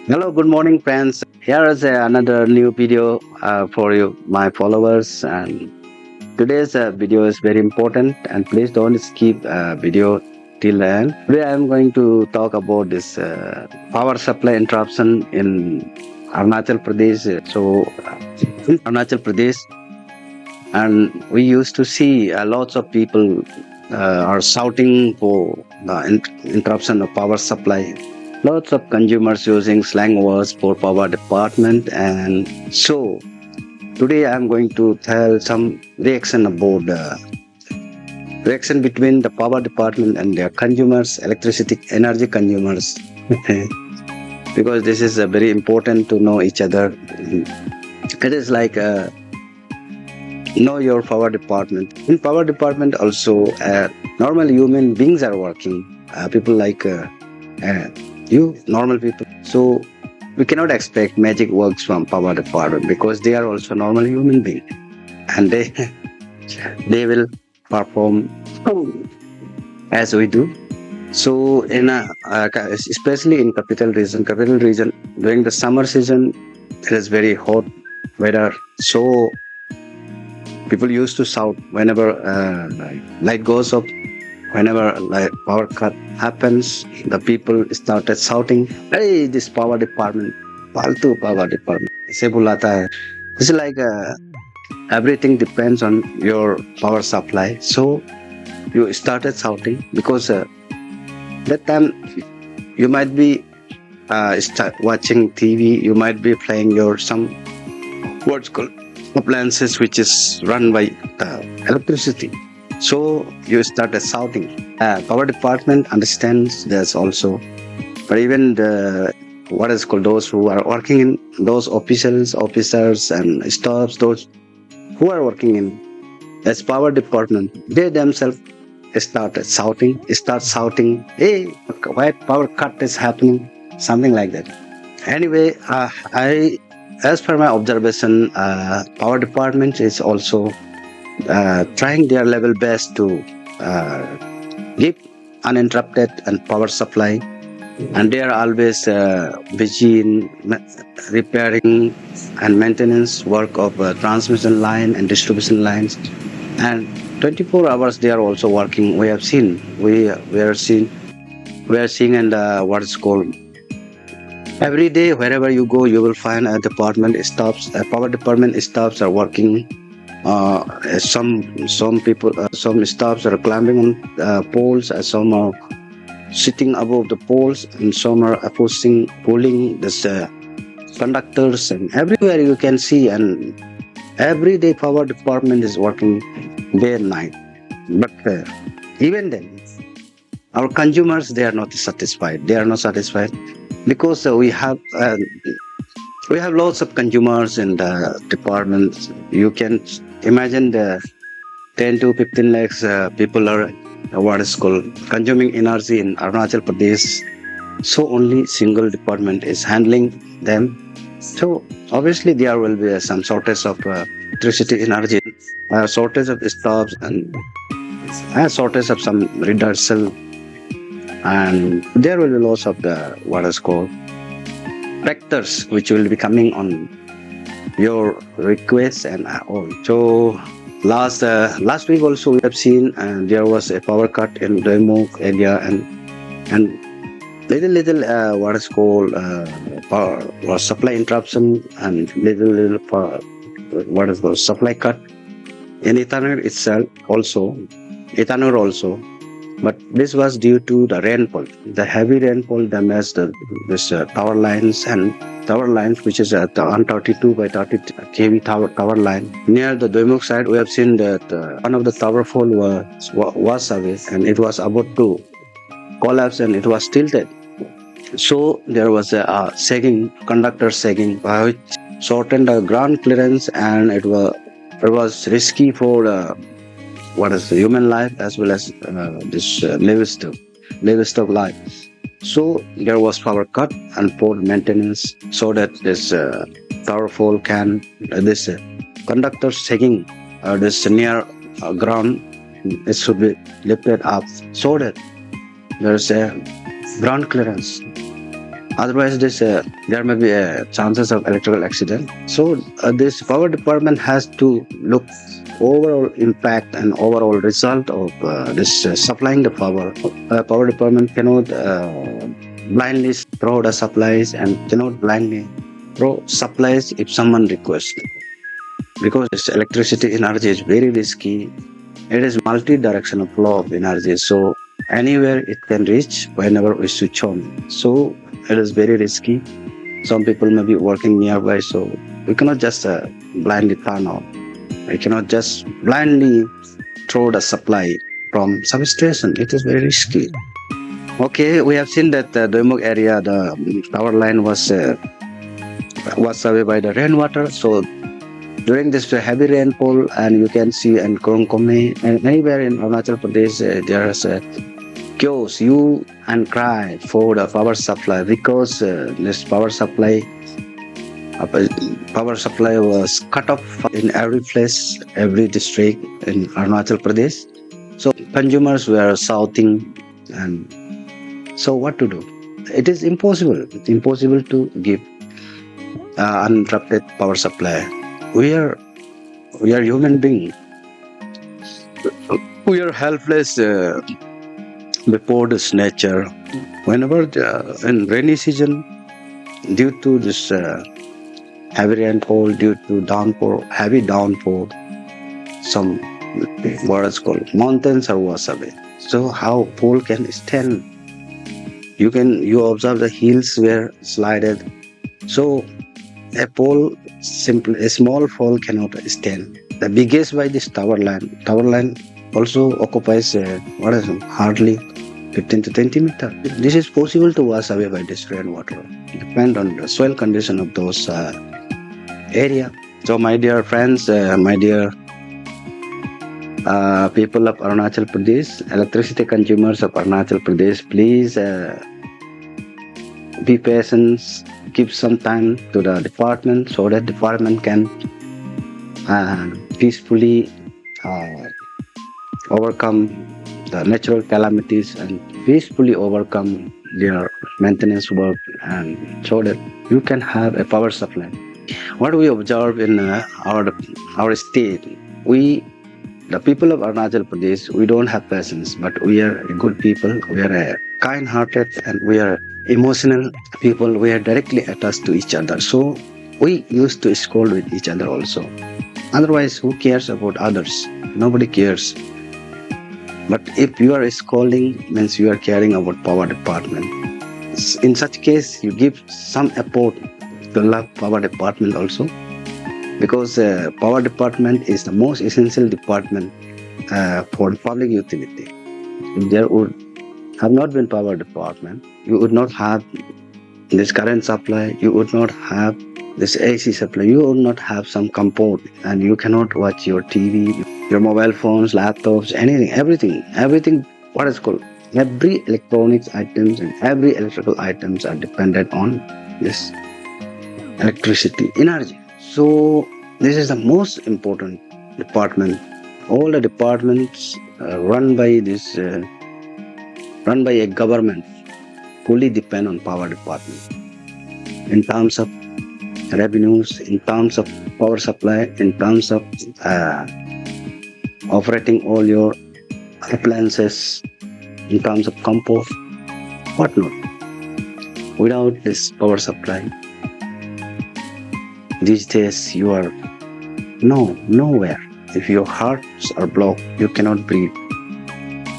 Hello, good morning, friends. Here is another new video for you, my followers. And today's video is very important, and please don't skip video till the end. Today, I am going to talk about this power supply interruption in Arunachal Pradesh. In Arunachal Pradesh, and we used to see lots of people are shouting for the interruption of power supply. Lots of consumers using slang words for power department, and so today I'm going to tell some reaction about the reaction between the power department and their consumers, electricity energy consumers, because this is very important to know each other. It is like know your power department. In power department also, normal human beings are working. People like uh, you, normal people. So we cannot expect magic works from power department because they are also normal human beings, and they will perform as we do. So in especially in capital region during the summer season, it is very hot weather. So people used to shout whenever light goes off, whenever like power cut happens. The people started shouting, "Hey, this power department, फालतू power department." ऐसे बुलाता है. It's like everything depends on your power supply. So you started shouting because that time you might be start watching TV. You might be playing your some what's called appliances which is run by electricity. So you started shouting. Power department understands this also, but even the what is called those who are working in those officers and staffs, those who are working in as power department, they themselves start shouting, "Hey, why power cut is happening?" Something like that. Anyway, as per my observation, power department is also trying their level best to give uninterrupted and power supply, and they are always busy in repairing and maintenance work of transmission line and distribution lines, and 24 hours they are also working. We have seen we are seeing, and what is called every day wherever you go you will find a department staffs, power department staffs are working. Some people, some staffs are climbing on poles, some are sitting above the poles, and some are pulling this conductors, and everywhere you can see. And every day power department is working day and night. But even then, our consumers, they are not satisfied. They are not satisfied because we have lots of consumers in the departments. You can imagine the 10 to 15 lakhs people are what is called consuming energy in Arunachal Pradesh. So only single department is handling them. So obviously there will be some shortage of electricity energy, shortage of stops, and shortage of some reduction, and there will be loss of the what is called factors which will be coming on your request and all. So last week also we have seen there was a power cut in Doimuk area, and little what is called power or supply interruption, and little what is called supply cut in Itanur also. But this was due to the rainfall. The heavy rainfall damaged this tower lines, which is at the 132 by 30 kV tower line. Near the Doimuk side, we have seen that one of the tower pole was away, and it was about to collapse, and it was tilted. So there was a sagging, conductor sagging, which shortened the ground clearance, and it was risky for what is the human life as well as this livestock life. So there was power cut and poor maintenance, so that this tower pole can this conductor sagging this near ground, it should be lifted up so that there is a ground clearance. Otherwise, there may be chances of electrical accident. So this power department has to look overall impact and overall result of this supplying the power. Power department cannot blindly throw the supplies and cannot blindly throw supplies if someone requests, because this electricity energy is very risky. It is multi-directional flow of energy, so anywhere it can reach whenever we switch on. So it is very risky. Some people may be working nearby, so we cannot just blindly turn on. We cannot just blindly throw the supply from substation. It is very risky. Okay, we have seen that the Doimok area, the power line was away by the rainwater. So during this heavy rainfall, and you can see in Kurungkome and anywhere in Arunachal Pradesh, there's a chaos, hue and cry for the power supply, because this power supply was cut off in every place, every district in Arunachal Pradesh. So consumers were shouting, and so what to do? It is impossible. It's impossible to give uninterrupted power supply. We are human beings. We are helpless before this nature. Whenever in rainy season, due to this heavy rainfall, due to heavy downpour, some what is called mountains are washed away. So how pole can stand? You observe the hills were slided. So a small pole cannot stand. The biggest by this tower line. Tower line also occupies hardly 15 to 20 meters. This is possible to wash away by this rainwater. Depend on the soil condition of those area. So my dear friends, my dear people of Arunachal Pradesh, electricity consumers of Arunachal Pradesh, please be patient. Give some time to the department so that department can peacefully overcome the natural calamities and peacefully overcome their maintenance work, and so that you can have a power supply. What we observe in our state, the people of Arunachal Pradesh, we don't have patience, but we are good people. We are kind-hearted, and we are emotional people. We are directly attached to each other. So we used to scold with each other also. Otherwise, who cares about others? Nobody cares. But if you are scolding, means you are caring about power department. In such case, you give some effort to love power department also, because power department is the most essential department for public utility. If there would have not been power department, you would not have this current supply, you would not have this AC supply, you would not have some comfort, and you cannot watch your TV, your mobile phones, laptops, everything, what is called, every electronics items and every electrical items are dependent on this electricity energy. So this is the most important department. All the departments run by a government fully depend on power department in terms of revenues, in terms of power supply, in terms of operating all your appliances, in terms of comfort, whatnot. Without this power supply, these days you are nowhere. If your hearts are blocked, you cannot breathe.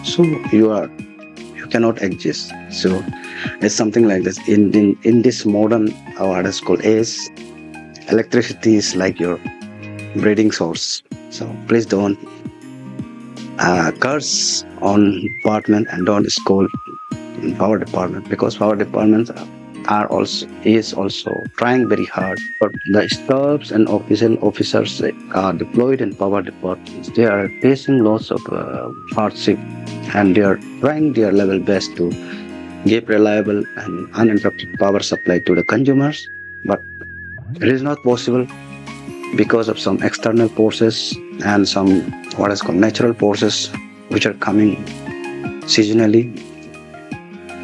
So you cannot exist. So it's something like this. In this modern, what is called age, electricity is like your breathing source. So please don't curse on department and don't scold power department, because power departments is also trying very hard. But the staffs and officers are deployed in power departments. They are facing lots of hardship, and they are trying their level best to give reliable and uninterrupted power supply to the consumers. But it is not possible because of some external forces and some what is called natural forces which are coming seasonally.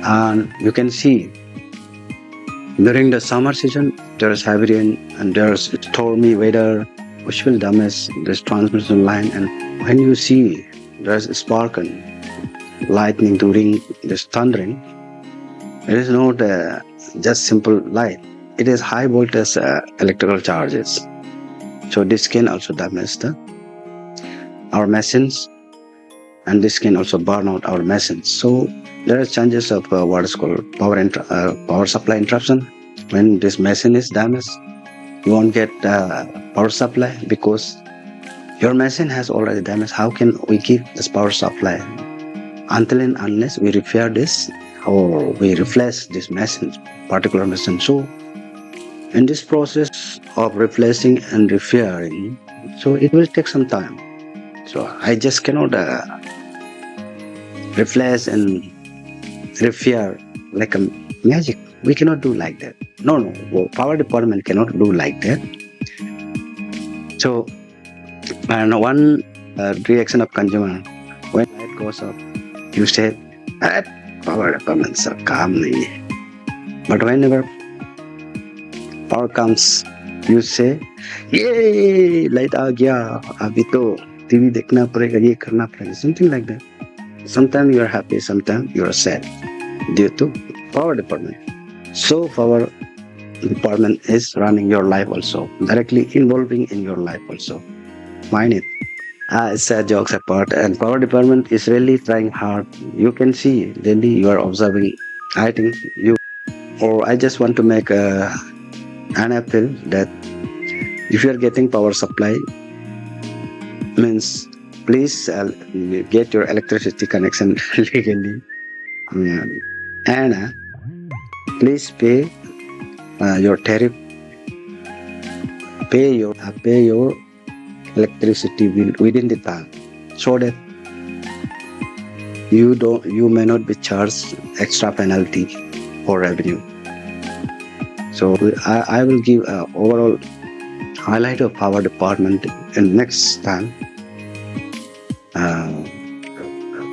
And you can see During the summer season, there is heavy rain and there is stormy weather, which will damage this transmission line. And when you see there is spark and lightning during this thundering, it is not just simple light. It is high voltage electrical charges. So this can also damage our machines, and this can also burn out our machines. So there are chances of what is called power supply interruption. When this machine is damaged, you won't get power supply because your machine has already damaged. How can we keep this power supply until and unless we repair this or we replace this machine, particular machine? So in this process of replacing and repairing, so it will take some time. So I just cannot replace and repair like a magic. We cannot do like that. No. Power department cannot do like that. So, and one reaction of consumer, when light goes up, you say, "Ah, power department sir, काम नहीं है." But whenever power comes, you say, "Yay, light आ गया, अभी तो TV देखना पड़ेगा, ये करना पड़ेगा." Something like that. Sometimes you are happy, sometimes you are sad due to power department. So power department is running your life also, directly involving in your life also. Mind it. Sad jokes apart, and power department is really trying hard. You can see daily you are observing. I think you, or I just want to make an appeal that if you are getting power supply, means please get your electricity connection legally, and please pay your tariff, pay your electricity bill within the time, so that you may not be charged extra penalty or revenue. So I will give overall highlight of power department in next time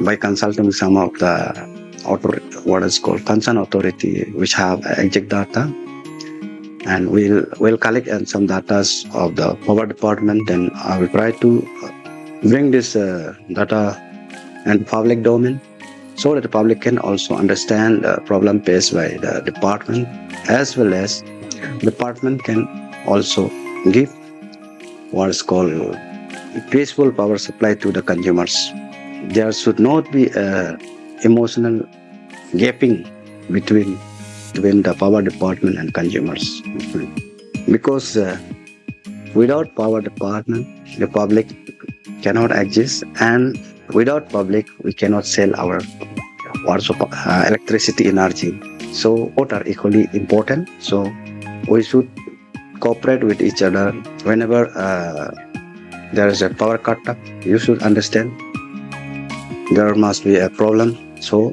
by consulting some of the what is called concern authority which have exact data, and we'll collect some data of the power department, and I will try to bring this data and public domain so that the public can also understand the problem faced by the department, as well as department can also give what is called peaceful power supply to the consumers. There should not be emotional gapping between the power department and consumers, because without power department the public cannot exist, and without public we cannot sell our electricity energy. So both are equally important, so we should cooperate with each other. Whenever there is a power cut up, you should understand there must be a problem, so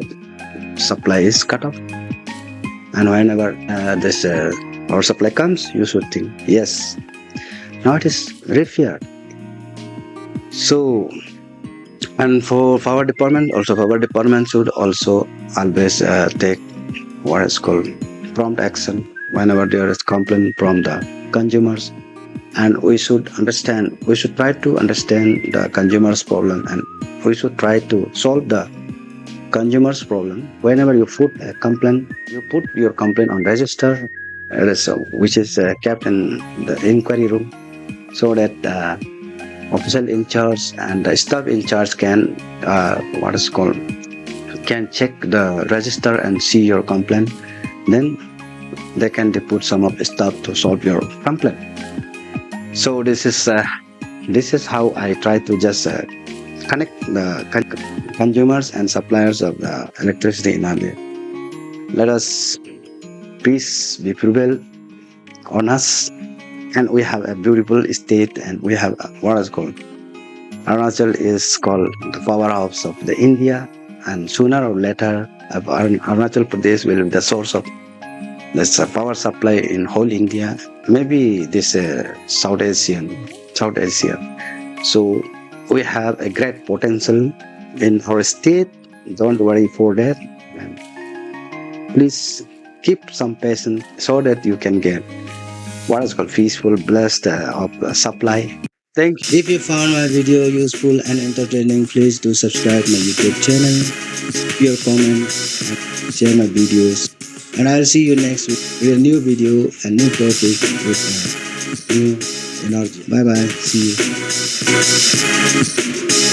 supply is cut off. And whenever this power supply comes, you should think, yes, now it is repaired. So, and for power department should also always take what is called prompt action whenever there is complaint from the consumers. And we should try to understand the consumer's problem, and we should try to solve the consumer's problem. Whenever you put a complaint, you put your complaint on register, which is kept in the inquiry room, so that official in charge and the staff in charge can can check the register and see your complaint. Then they can depute some of the staff to solve your complaint. So this is how I try to just connect the consumers and suppliers of the electricity in India. Let us peace be prevail on us, and we have a beautiful state, and we have what is called Arunachal is called the powerhouse of the India, and sooner or later Arunachal Pradesh will be the source of this power supply in whole India, maybe this South Asia. So we have a great potential in our state. Don't worry for that. Please keep some patience so that you can get what is called peaceful, blessed of supply. Thank you. If you found my video useful and entertaining, please do subscribe my YouTube channel, your comment, and share my videos. And I'll see you next week with a new video and new topic with new energy. Bye bye. See you.